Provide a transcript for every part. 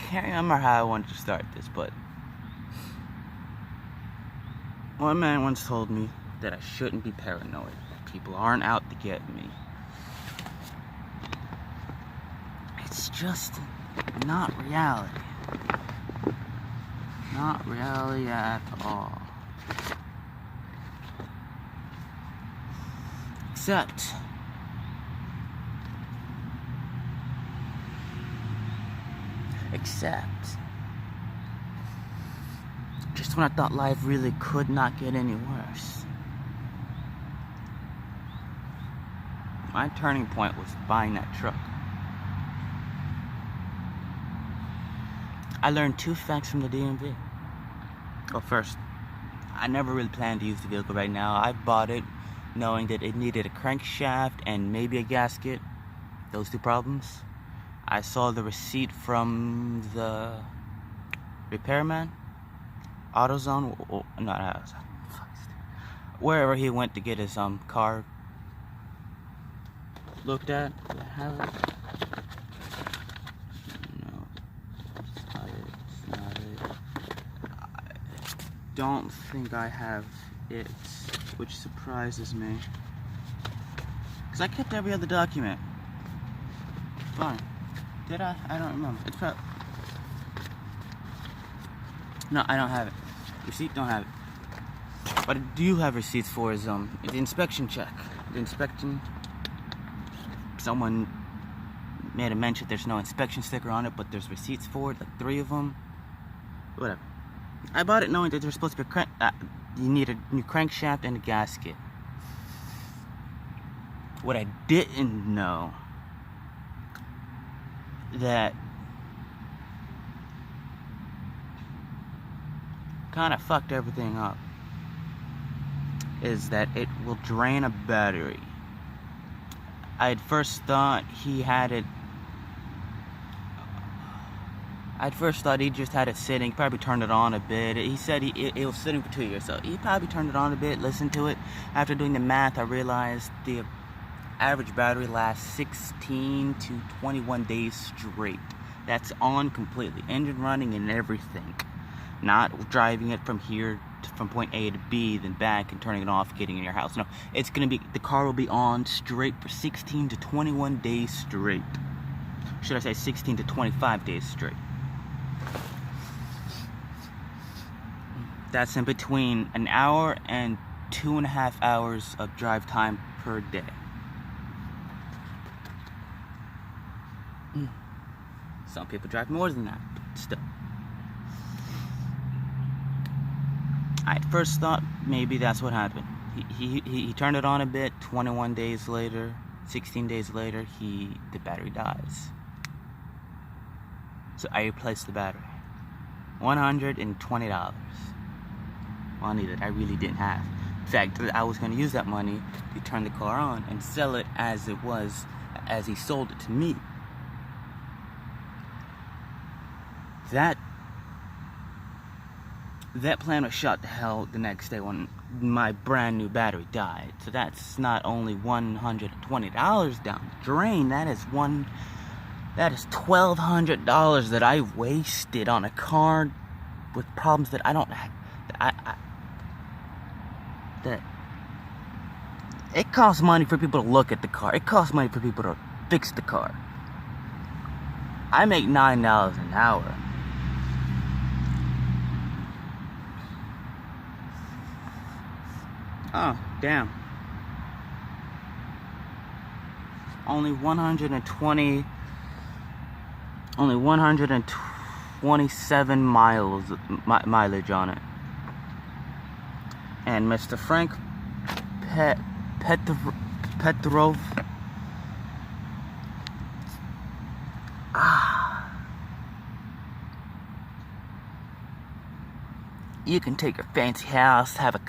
can't remember how I wanted to start this, but one man once told me that I shouldn't be paranoid. People aren't out to get me. It's just not reality. Not reality at all. Except just when I thought life really could not get any worse. My turning point was buying that truck. I learned 2 facts from the DMV. Well, first, I never really planned to use the vehicle right now. I bought it knowing that it needed a crankshaft and maybe a gasket. Those 2 problems. I saw the receipt from the repairman, AutoZone, not AutoZone, wherever he went to get his car looked at. Do I have it? No, it's not it. I don't think I have it, which surprises me, because I kept every other document. Fine. Did I? I don't remember. It's probably... No, I don't have it. Receipt, don't have it. What I do have receipts for is the inspection check. The inspection... Someone made a mention there's no inspection sticker on it, but there's receipts for it, like 3 of them. Whatever. I bought it knowing that there's supposed to be you need a new crankshaft and a gasket. What I didn't know, that kind of fucked everything up, is that it will drain a battery. I'd first thought he had it. I'd first thought he just had it sitting, probably turned it on a bit. He said it was sitting for 2 years, so he probably turned it on a bit, listened to it. After doing the math, I realized the average battery lasts 16 to 21 days straight. That's on completely, engine running and everything. Not driving it from here from point A to B, then back and turning it off, getting in your house. No, it's gonna be, the car will be on straight for 16 to 21 days straight. Should I say 16 to 25 days straight? That's in between an hour and 2.5 hours of drive time per day. Some people drive more than that, but still. I first thought maybe that's what happened. He turned it on a bit. 21 days later, 16 days later, the battery dies. So I replaced the battery. $120. Money that I really didn't have. In fact, I was going to use that money to turn the car on and sell it as it was, as he sold it to me. That plan was shot to hell the next day when my brand new battery died. So that's not only $120 down the drain, that is $1,200 that I wasted on a car with problems that I don't have. That it costs money for people to look at the car. It costs money for people to fix the car. I make $9 an hour. Oh, damn. Only 127 mileage on it. And Mr. Frank Petrov, you can take your fancy house, have a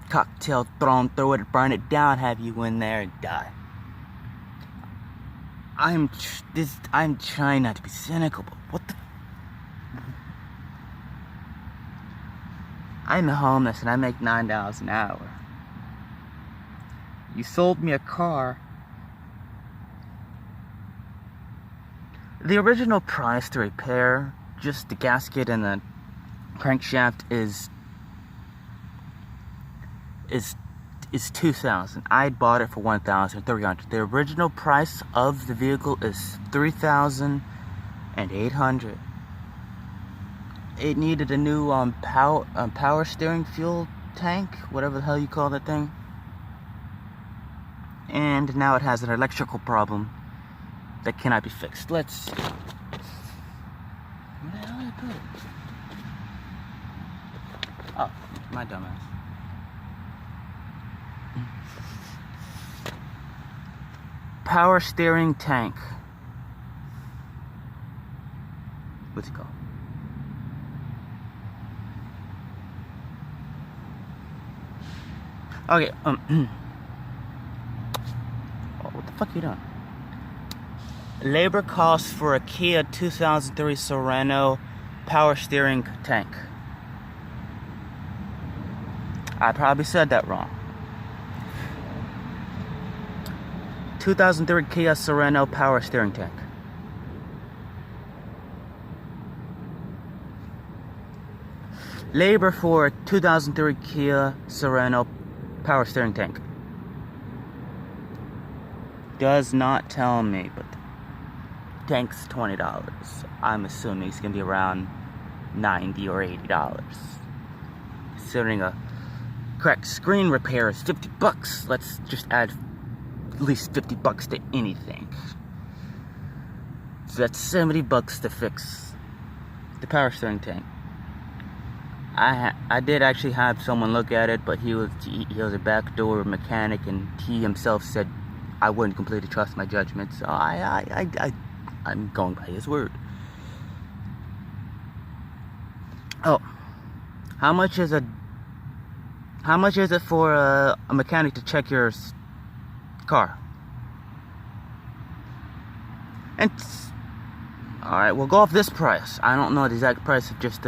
cocktail thrown through it, burn it down, have you in there and die. I'm trying not to be cynical, but what the... I'm homeless and I make $9 an hour. You sold me a car. The original price to repair just the gasket and the crankshaft is $2,000. I bought it for $1,300. The original price of the vehicle is $3,800. It needed a new power steering fuel tank, whatever the hell you call that thing. And now it has an electrical problem that cannot be fixed. Let's see. Where the hell did I put it? Oh, my dumbass. Power steering tank. What's it called? Okay, oh, what the fuck are you doing? Labor costs for a Kia 2003 Sorento power steering tank. I probably said that wrong. 2003 Kia Sorento power steering tank. Labor for 2003 Kia Sorento power steering tank. Does not tell me, but the tank's $20. I'm assuming it's gonna be around $90 or $80. Considering a cracked screen repair is $50, let's just add at least $50 to anything. So that's $70 to fix the power steering tank. I did actually have someone look at it, but he was a backdoor mechanic, and he himself said I wouldn't completely trust my judgment, so I'm going by his word. Oh, how much is it for a mechanic to check your car? And all right, we'll go off this price. I don't know the exact price of just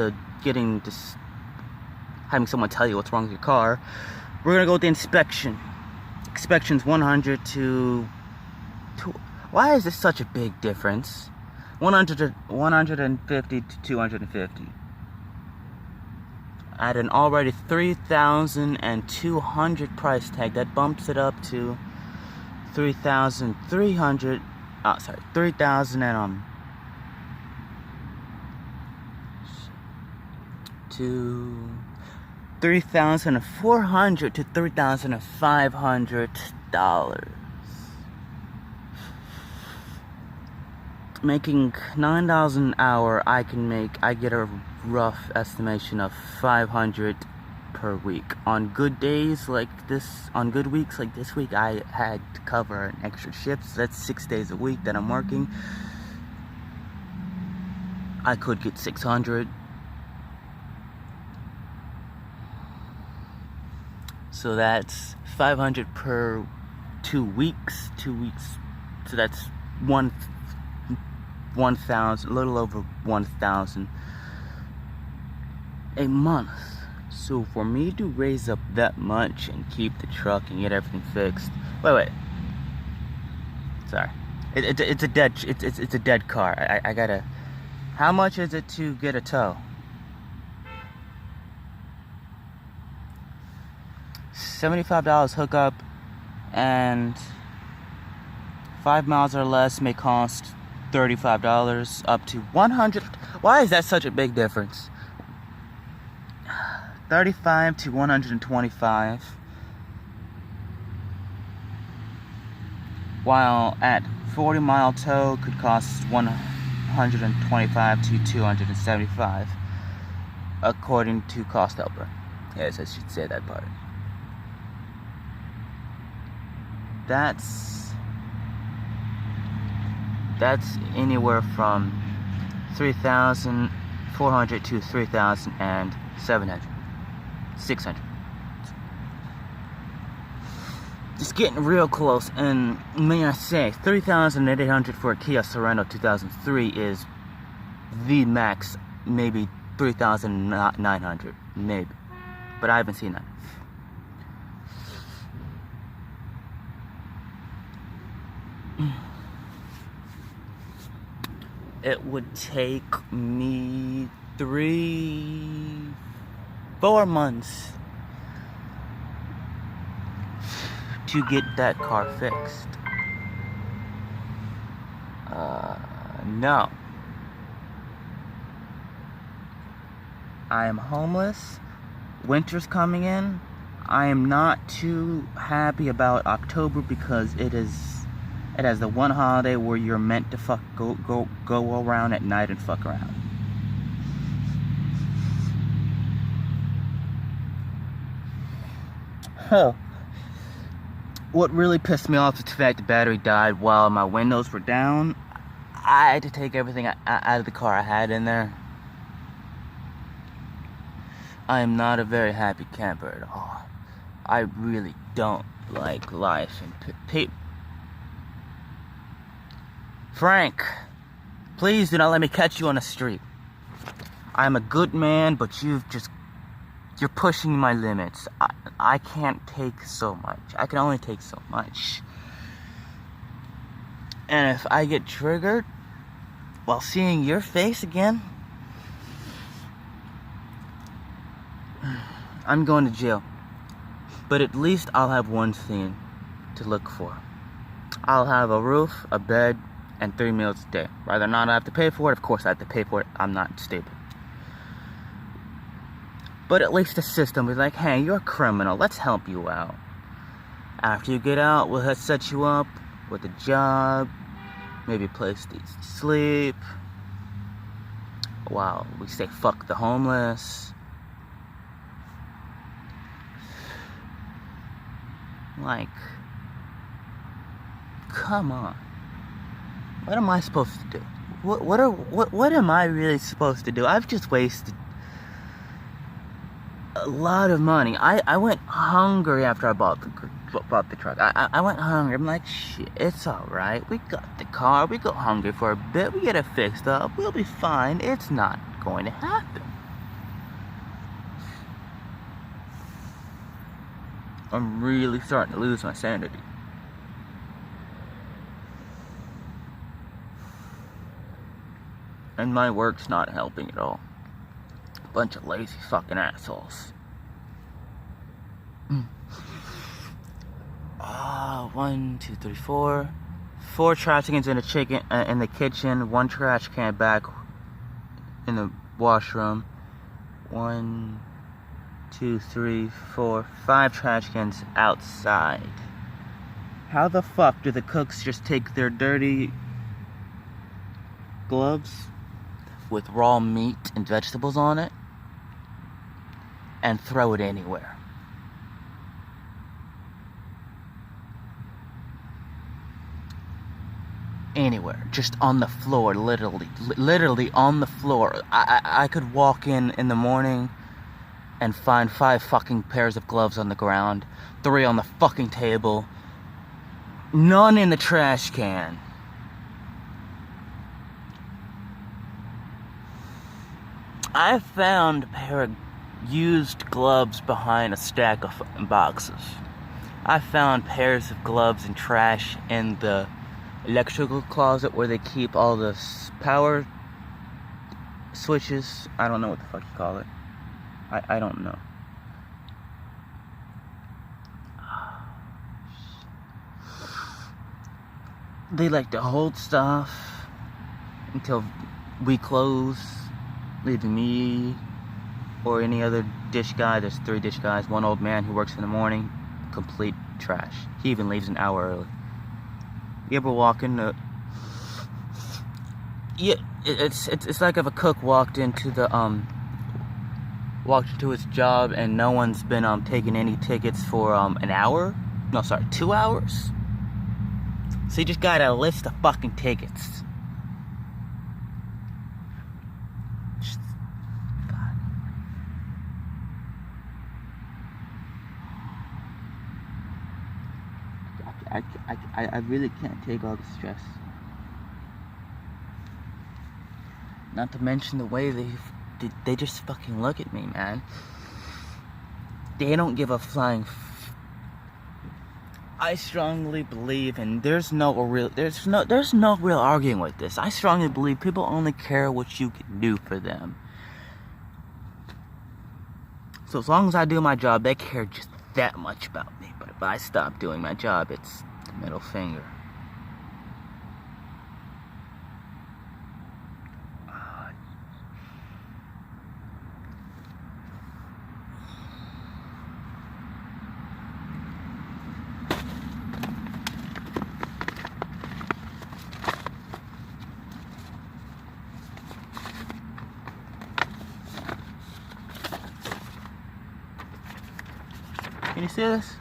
having someone tell you what's wrong with your car. We're gonna go with the inspection. Inspection's 100 to why is this such a big difference? 150 to 250. At an already $3,200 price tag, that bumps it up to $3,300. Oh, sorry, $3,000 to $3,400 to $3,500. Making $9 an hour, I get a rough estimation of $500 per week. On good days like this, on good weeks like this week, I had to cover an extra shift, so that's 6 days a week that I'm working. I could get $600. So that's $500 per 2 weeks. 2 weeks. So that's 1,000, a little over 1,000 a month. So for me to raise up that much and keep the truck and get everything fixed. Wait. Sorry. It's a dead car. I gotta. How much is it to get a tow? $75 hookup, and 5 miles or less may cost $35, up to $100. Why is that such a big difference? $35 to $125, while at 40-mile tow could cost $125 to $275, according to Cost Helper. Yes, I should say that part. That's anywhere from $3,400 to $3,700, $600. It's getting real close, and may I say, $3,800 for a Kia Sorento 2003 is the max. Maybe $3,900, maybe, but I haven't seen that. it would take me 3-4 months to get that car fixed. No. I am homeless. Winter's coming in. I am not too happy about October because it has the one holiday where you're meant to go around at night and fuck around. Oh. What really pissed me off is the fact the battery died while my windows were down. I had to take everything out of the car I had in there. I am not a very happy camper at all. I really don't like life and Frank, please do not let me catch you on the street. I'm a good man, but you're pushing my limits. I can't take so much. I can only take so much. And if I get triggered while seeing your face again, I'm going to jail. But at least I'll have one thing to look for. I'll have a roof, a bed, and 3 meals a day. Whether or not I have to pay for it, of course I have to pay for it. I'm not stupid. But at least the system is like, hey, you're a criminal. Let's help you out. After you get out, we'll set you up with a job, maybe a place to sleep. Wow, we say fuck the homeless. Like, come on. What am I supposed to do? What am I really supposed to do? I've just wasted a lot of money. I went hungry after I bought the truck. I went hungry. I'm like, shit, it's alright. We got the car. We go hungry for a bit. We get it fixed up. We'll be fine. It's not going to happen. I'm really starting to lose my sanity. And my work's not helping at all. Bunch of lazy fucking assholes. 1, 2, 3, 4. 4 trash cans in the kitchen. 1 trash can back in the washroom. 1, 2, 3, 4, 5 trash cans outside. How the fuck do the cooks just take their dirty gloves with raw meat and vegetables on it and throw it anywhere? Anywhere, just on the floor, literally on the floor. I could walk in the morning and find 5 fucking pairs of gloves on the ground, 3 on the fucking table, none in the trash can. I found a pair of used gloves behind a stack of boxes. I found pairs of gloves and trash in the electrical closet where they keep all the power switches. I don't know what the fuck you call it. I don't know. They like to hold stuff until we close, leaving me or any other dish guy. There's 3 dish guys, 1 old man who works in the morning, complete trash. He even leaves an hour early. You ever walk into... Yeah, it's like if a cook walked into his job and no one's been taking any tickets for an hour? No, sorry, 2 hours? So you just got a list of fucking tickets. I really can't take all the stress. Not to mention the way they just fucking look at me, man. They don't give a flying I strongly believe, and there's no real arguing with this. I strongly believe people only care what you can do for them. So as long as I do my job, they care just that much about me. But if I stop doing my job, it's the middle finger. Can you see this?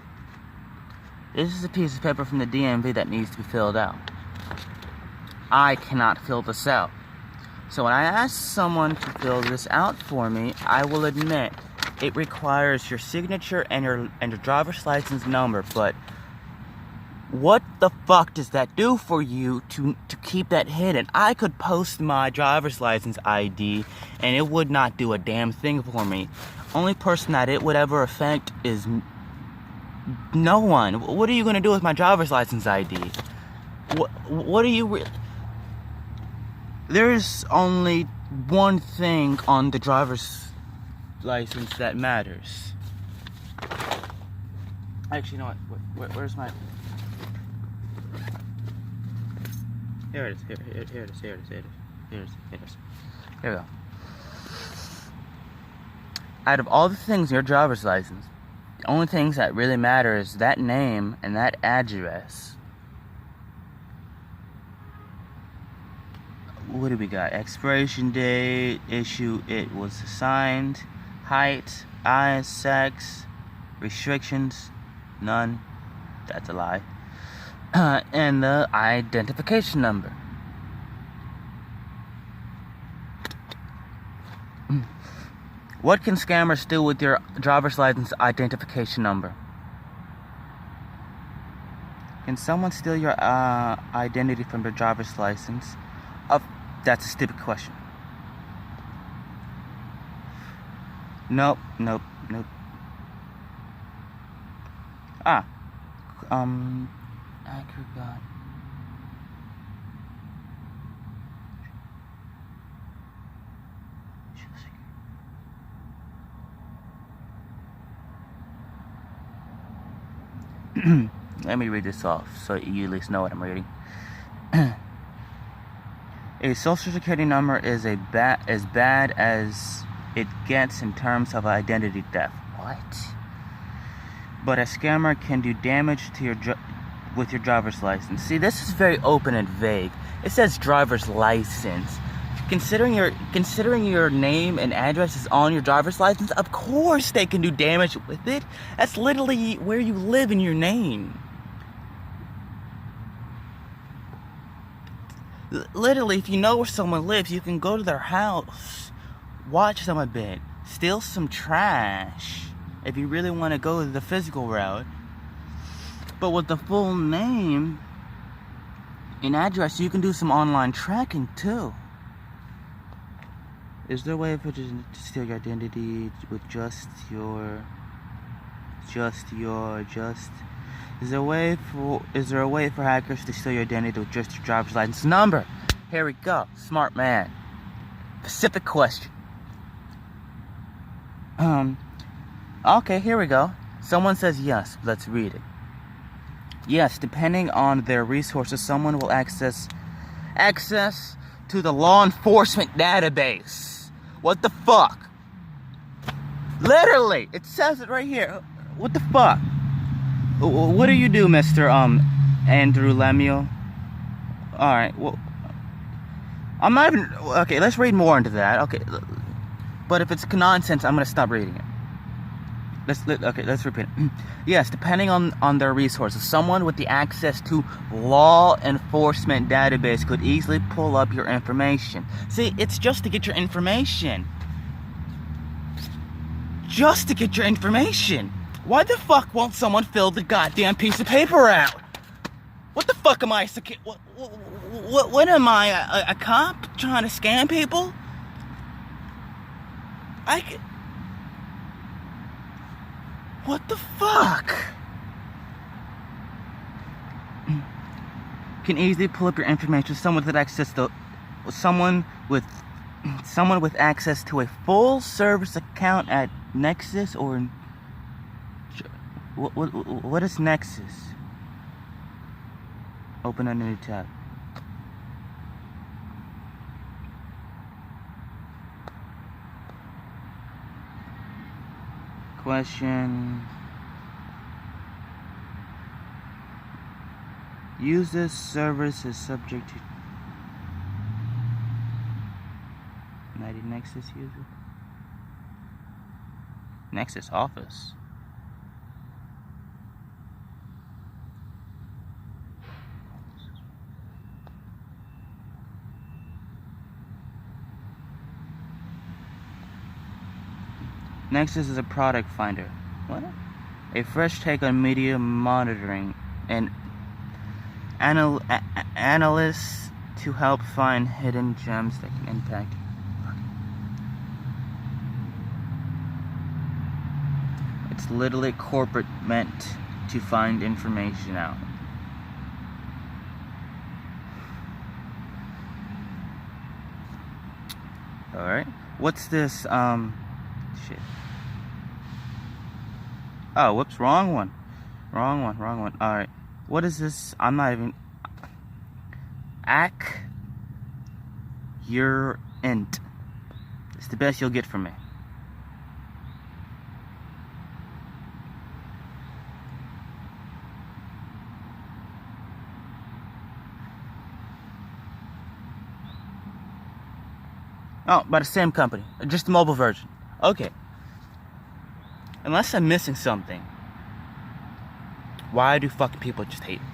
This is a piece of paper from the DMV that needs to be filled out. I cannot fill this out. So when I ask someone to fill this out for me, I will admit it requires your signature and your driver's license number, but what the fuck does that do for you to keep that hidden? I could post my driver's license ID and it would not do a damn thing for me. Only person that it would ever affect is no one. What are you going to do with my driver's license ID? What are you... There's only one thing on the driver's license that matters. Actually, you know what? Where's my... Here it is. Here it is. Here we go. Out of all the things in your driver's license, the only things that really matter is that name and that address. What do we got? Expiration date, issue it was signed, height, eyes, sex, restrictions, none. That's a lie. And the identification number. What can scammers do with your driver's license identification number? Can someone steal your identity from your driver's license? That's a stupid question. Nope. I forgot. Let me read this off so you at least know what I'm reading. A social security number is as bad as it gets in terms of identity theft. What? But a scammer can do damage to with your driver's license. See, this is very open and vague. It says driver's license. Considering your name and address is on your driver's license, of course they can do damage with it. That's literally where you live in your name. Literally, if you know where someone lives, you can go to their house, watch them a bit, steal some trash, if you really want to go the physical route. But with the full name and address, you can do some online tracking too. Is there a way for just to steal your identity with Is there a way for hackers to steal your identity with just your driver's license number? Here we go. Smart man. Specific question. Okay, here we go. Someone says yes. Let's read it. Yes, depending on their resources, someone will access to the law enforcement database. What the fuck? Literally, it says it right here. What the fuck? What do you do, Mr. Andrew Lemuel? Alright, well, I'm not even... Okay, let's read more into that. Okay, but if it's nonsense, I'm gonna stop reading it. Let's repeat it. Yes, depending on their resources, someone with the access to law enforcement database could easily pull up your information. See, it's just to get your information. Just to get your information. Why the fuck won't someone fill the goddamn piece of paper out? What the fuck am I? What am I? A cop trying to scam people? What the fuck? can easily pull up your information. Someone with access to a full service account at Nexus or what is Nexus? Open a new tab. Question. Use this service is subject to Nexus user. Nexus Office. Nexus is a product finder. What? A fresh take on media monitoring and analysts to help find hidden gems that can impact. It's literally corporate meant to find information out. Alright. What's this? Shit. Oh, whoops, wrong one. Alright. What is this? I'm not even... You're int. It's the best you'll get from me. Oh, by the same company. Just the mobile version. Okay. Unless I'm missing something. Why do fucking people just hate me?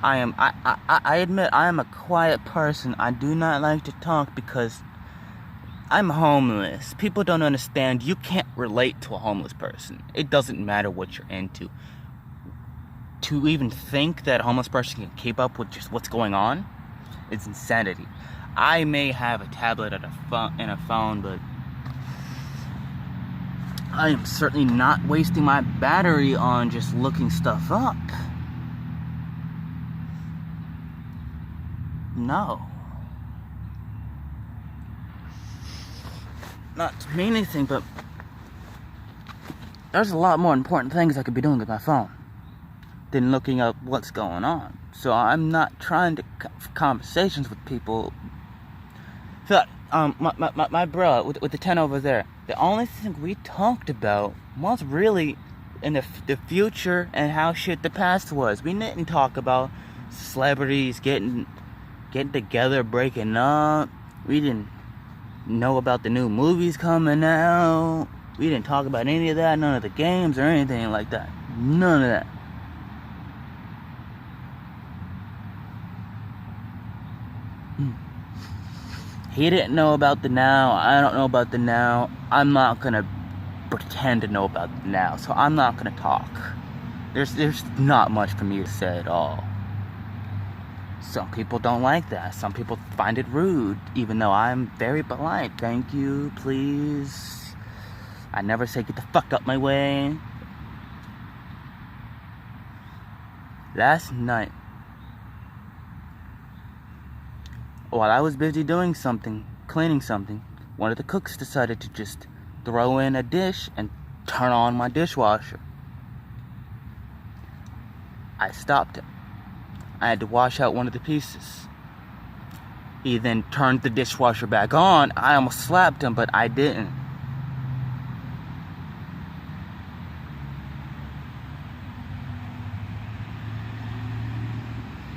I admit I am a quiet person. I do not like to talk because I'm homeless. People don't understand. You can't relate to a homeless person. It doesn't matter what you're into. To even think that a homeless person can keep up with just what's going on, it's insanity. I may have a tablet and a phone, but I am certainly not wasting my battery on just looking stuff up. No. Not to mean anything, but there's a lot more important things I could be doing with my phone than looking up what's going on. So I'm not trying to have conversations with people. So, my bro with the 10 over there, the only thing we talked about was really in the future and how shit the past was. We didn't talk about celebrities getting together, breaking up. We didn't know about the new movies coming out. We didn't talk about any of that, none of the games or anything like that. None of that. He didn't know about the now. I don't know about the now. I'm not gonna pretend to know about the now, so I'm not gonna talk. There's not much for me to say at all. Some people don't like that. Some people find it rude, even though I'm very polite. Thank you, please. I never say get the fuck up my way. Last night, while I was busy doing something, cleaning something, one of the cooks decided to just throw in a dish and turn on my dishwasher. I stopped him. I had to wash out one of the pieces. He then turned the dishwasher back on. I almost slapped him, but I didn't.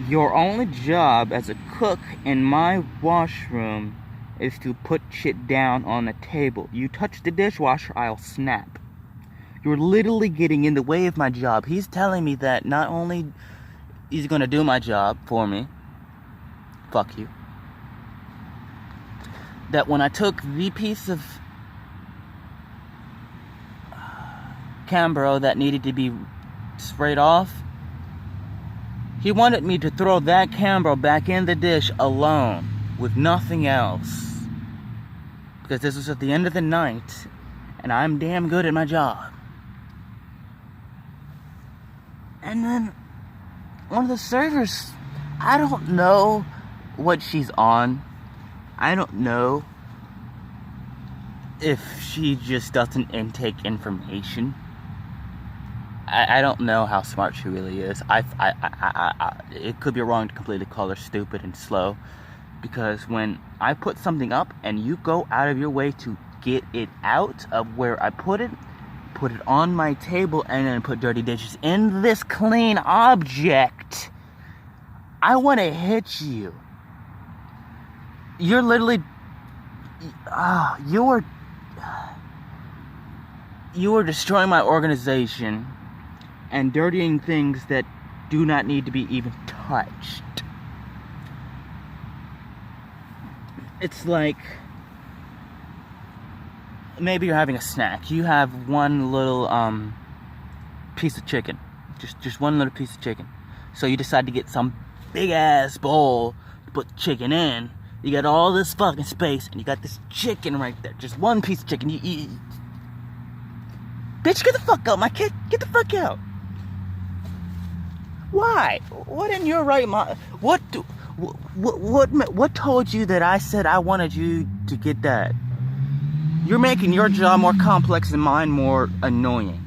Your only job as a cook in my washroom is to put shit down on the table. You touch the dishwasher, I'll snap. You're literally getting in the way of my job. He's telling me that not only he's gonna do my job for me, fuck you, that when I took the piece of Cambro that needed to be sprayed off, he wanted me to throw that Cambro back in the dish alone, with nothing else. Because this was at the end of the night, and I'm damn good at my job. And then one of the servers I don't know what she's on. I don't know if she just doesn't intake information. I don't know how smart she really is. It could be wrong to completely call her stupid and slow, because when I put something up and you go out of your way to get it out of where I put it on my table, and then put dirty dishes in this clean object, I want to hit you. You're literally, you are destroying my organization and dirtying things that do not need to be even touched. It's like, maybe you're having a snack. You have one little piece of chicken. Just one little piece of chicken. So you decide to get some big ass bowl to put the chicken in. You got all this fucking space, and you got this chicken right there. Just one piece of chicken. Bitch, get the fuck out, my kid. Get the fuck out. Why? What in your right mind? What told you that I said I wanted you to get that? You're making your job more complex and mine more annoying.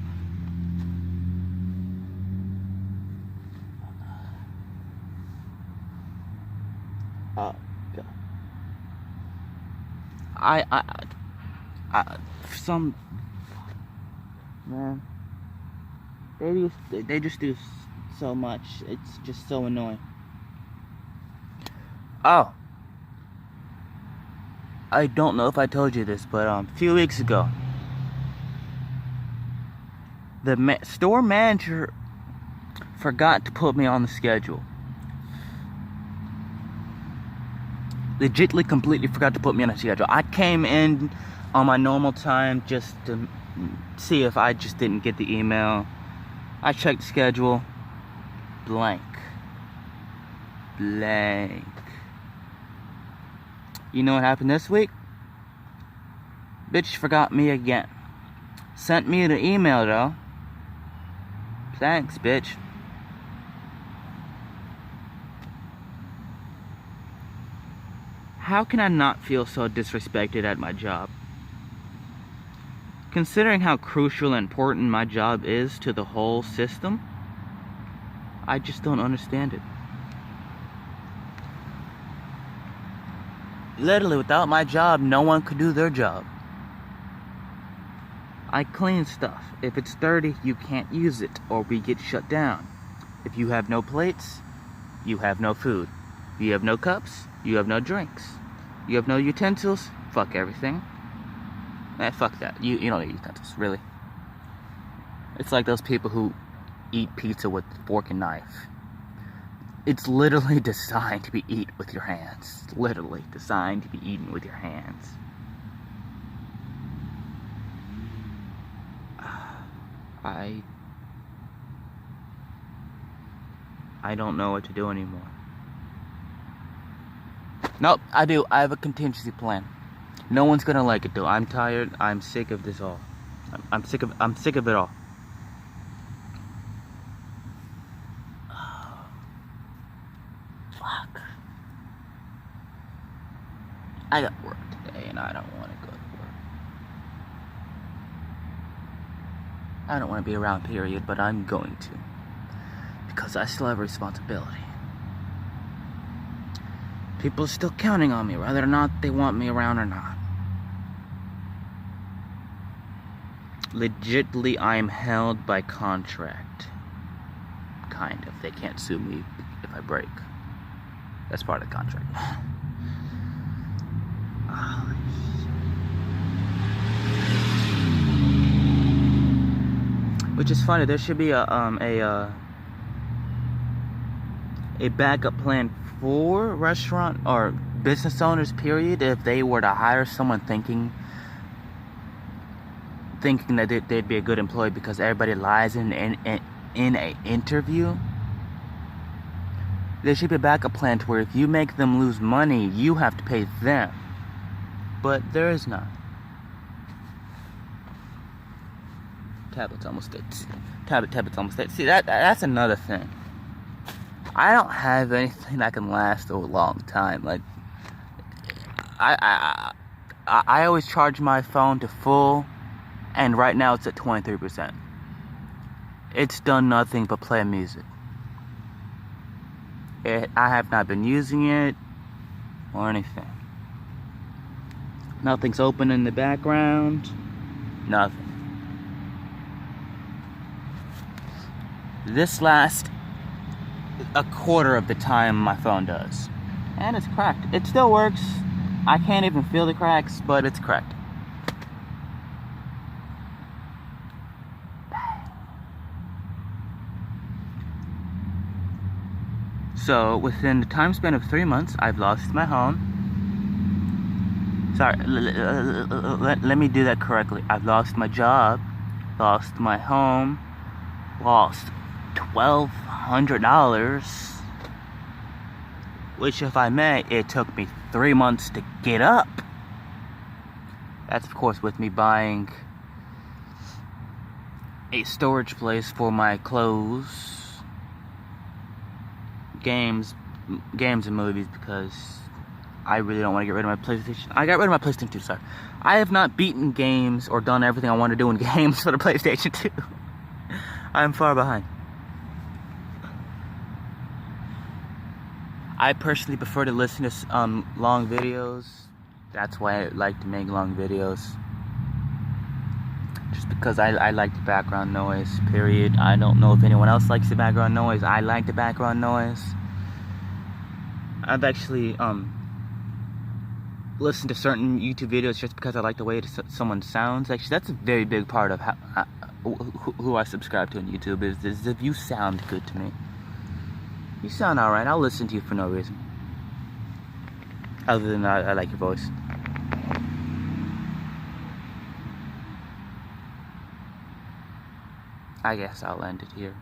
God. Some man, they just do so much. It's just so annoying. Oh, I don't know if I told you this, but a few weeks ago, the store manager forgot to put me on the schedule. Legitimately, completely forgot to put me on the schedule. I came in on my normal time just to see if I just didn't get the email. I checked the schedule. Blank. You know what happened this week? Bitch forgot me again. Sent me the email though. Thanks, bitch. How can I not feel so disrespected at my job? Considering how crucial and important my job is to the whole system, I just don't understand it. Literally, without my job, no one could do their job. I clean stuff. If it's dirty, you can't use it, or we get shut down. If you have no plates, you have no food. You have no cups, you have no drinks. You have no utensils, fuck everything. Fuck that. You don't need utensils, really. It's like those people who eat pizza with fork and knife. It's literally designed to be eaten with your hands. It's literally designed to be eaten with your hands. I don't know what to do anymore. Nope, I do. I have a contingency plan. No one's gonna like it though. I'm tired. I'm sick of this all. I'm sick of it all. Fuck. I got work today and I don't want to go to work. I don't want to be around, period, but I'm going to. Because I still have a responsibility. People are still counting on me, whether or not they want me around or not. Legitimately, I am held by contract. Kind of. They can't sue me if I break. That's part of the contract. Which is funny. There should be a backup plan for restaurant or business owners, period, if they were to hire someone thinking that they'd be a good employee, because everybody lies in an interview. There should be a backup plan to where if you make them lose money, you have to pay them. But there is none. Tablet's almost dead. Tablet's almost dead. See, that's another thing. I don't have anything that can last a long time. Like, I always charge my phone to full, and right now it's at 23%. It's done nothing but play music. I have not been using it or anything. Nothing's open in the background. Nothing. This lasts a quarter of the time my phone does. And it's cracked. It still works. I can't even feel the cracks, but it's cracked. So, within the time span of 3 months, I've lost my home. Sorry, let me do that correctly. I've lost my job, lost my home, lost $1,200, which, if I may, it took me 3 months to get up. That's, of course, with me buying a storage place for my clothes, games and movies, because I really don't want to get rid of my PlayStation. I got rid of my PlayStation 2, sorry. I have not beaten games or done everything I want to do in games for the PlayStation 2. I'm far behind. I personally prefer to listen to long videos. That's why I like to make long videos. Just because I like the background noise, period. I don't know if anyone else likes the background noise. I like the background noise. I've actually listened to certain YouTube videos just because I like the way someone sounds. Actually, that's a very big part of who I subscribe to on YouTube, is if you sound good to me. You sound alright, I'll listen to you for no reason. Other than I like your voice. I guess I'll end it here.